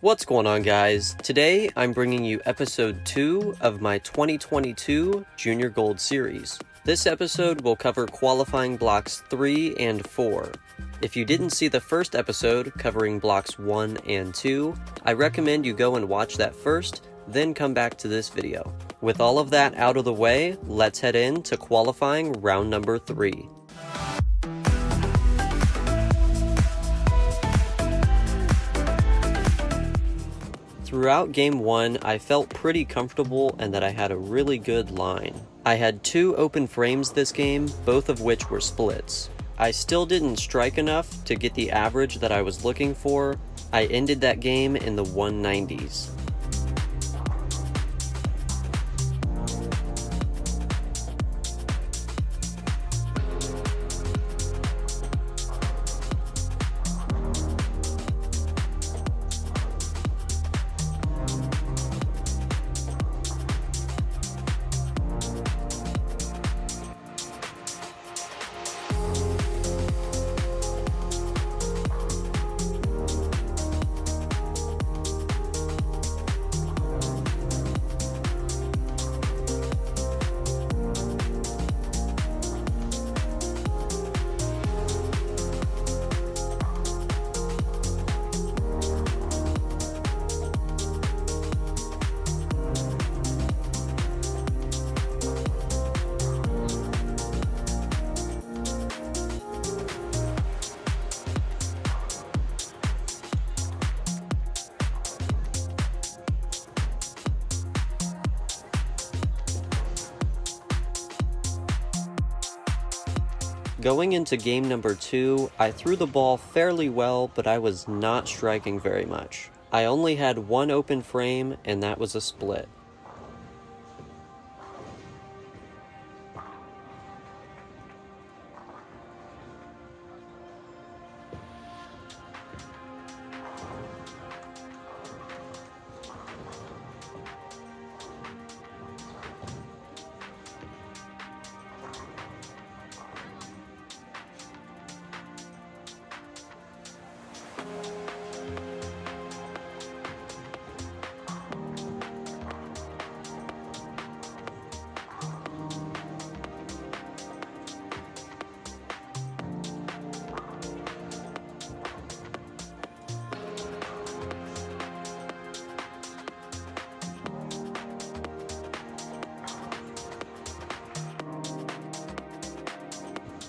What's going on, guys? Today I'm bringing you episode 2 of my 2022 Junior Gold series. This episode will cover qualifying blocks 3 and 4. If you didn't see the first episode covering blocks 1 and 2, I recommend you go and watch that first, then come back to this video. With all of that out of the way, let's head into qualifying round number 3. Throughout game 1, I felt pretty comfortable and that I had a really good line. I had 2 open frames this game, both of which were splits. I still didn't strike enough to get the average that I was looking for. I ended that game in the 190s. Going into game number 2, I threw the ball fairly well, but I was not striking very much. I only had 1 open frame, and that was a split.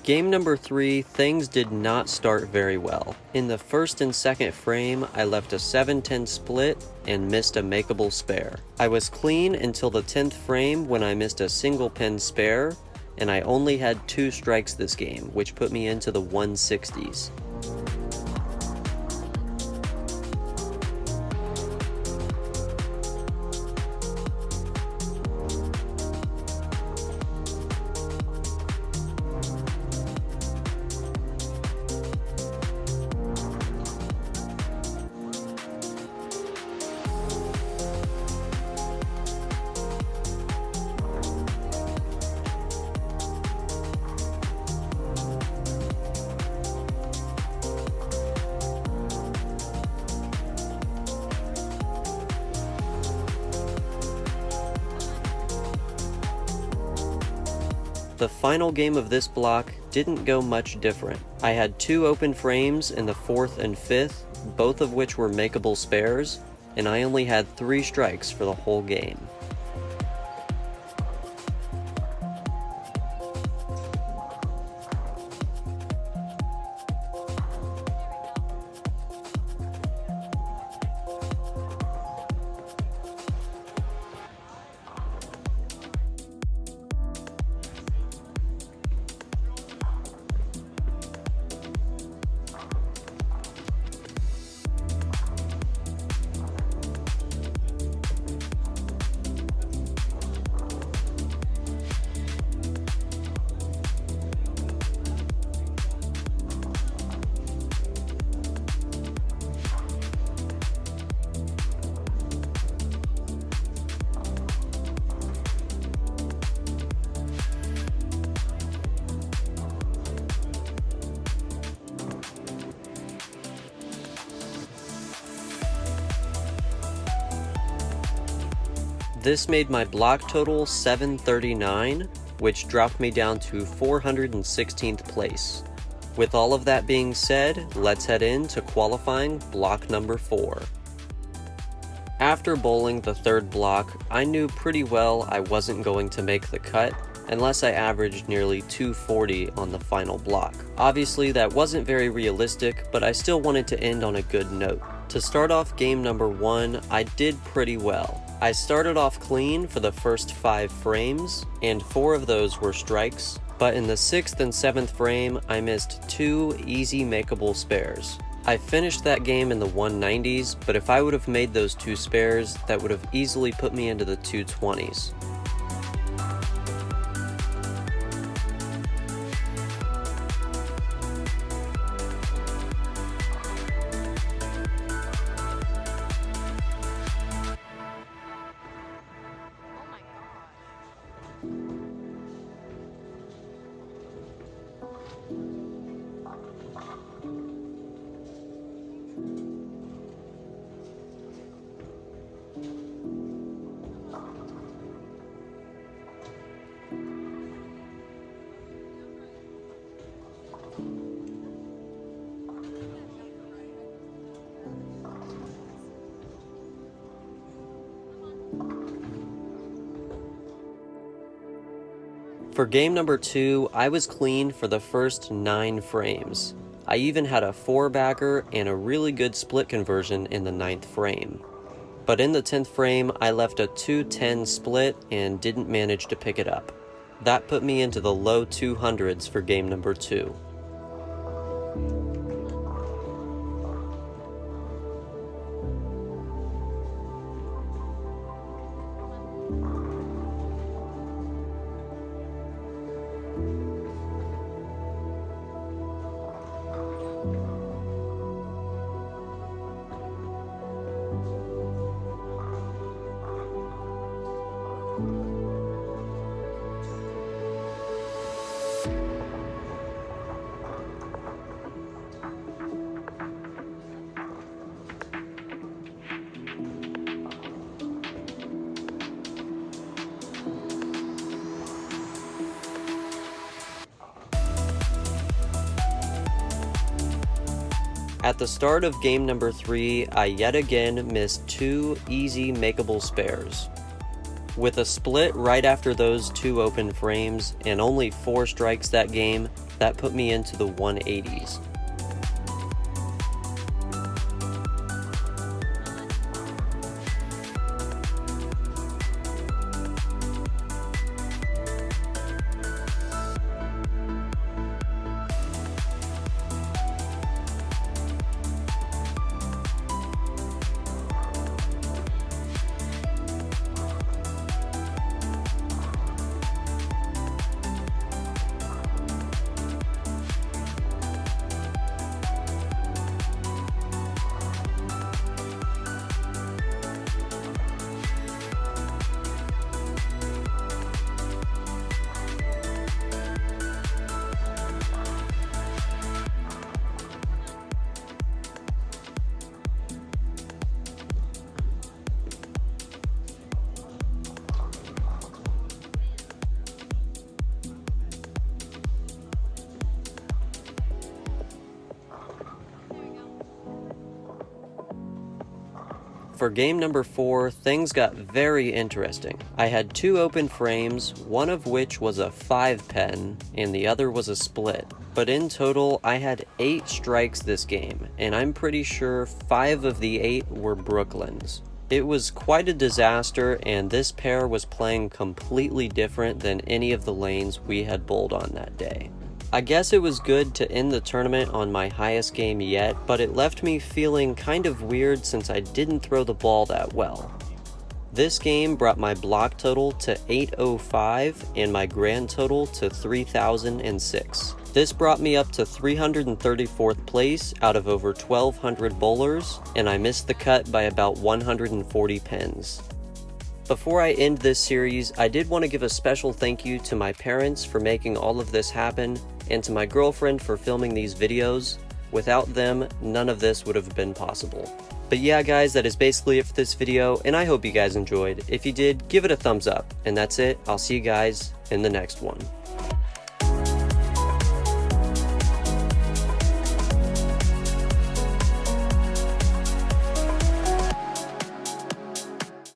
Game number 3, things did not start very well. In the first and second frame, I left a 7-10 split and missed a makeable spare. I was clean until the 10th frame when I missed a single pin spare, and I only had 2 strikes this game, which put me into the 160s. The final game of this block didn't go much different. I had 2 open frames in the 4th and 5th, both of which were makeable spares, and I only had 3 strikes for the whole game. This made my block total 739, which dropped me down to 416th place. With all of that being said, let's head into qualifying block number 4. After bowling the third block, I knew pretty well I wasn't going to make the cut unless I averaged nearly 240 on the final block. Obviously that wasn't very realistic, but I still wanted to end on a good note. To start off game number 1, I did pretty well. I started off clean for the first 5 frames, and 4 of those were strikes, but in the 6th and 7th frame, I missed 2 easy makeable spares. I finished that game in the 190s, but if I would have made those 2 spares, that would have easily put me into the 220s. For game number 2, I was clean for the first 9 frames. I even had a 4-bagger and a really good split conversion in the 9th frame. But in the 10th frame, I left a 210 split and didn't manage to pick it up. That put me into the low 200s for game number 2. At the start of game number 3, I yet again missed 2 easy makeable spares. With a split right after those 2 open frames and only 4 strikes that game, that put me into the 180s. For game number 4, things got very interesting. I had 2 open frames, one of which was a 5-pen, and the other was a split. But in total, I had 8 strikes this game, and I'm pretty sure 5 of the 8 were Brooklyn's. It was quite a disaster, and this pair was playing completely different than any of the lanes we had bowled on that day. I guess it was good to end the tournament on my highest game yet, but it left me feeling kind of weird since I didn't throw the ball that well. This game brought my block total to 805 and my grand total to 3006. This brought me up to 334th place out of over 1,200 bowlers, and I missed the cut by about 140 pins. Before I end this series, I did want to give a special thank you to my parents for making all of this happen, and to my girlfriend for filming these videos. Without them, none of this would have been possible. But yeah guys, that is basically it for this video, and I hope you guys enjoyed. If you did, give it a thumbs up. And that's it. I'll see you guys in the next one.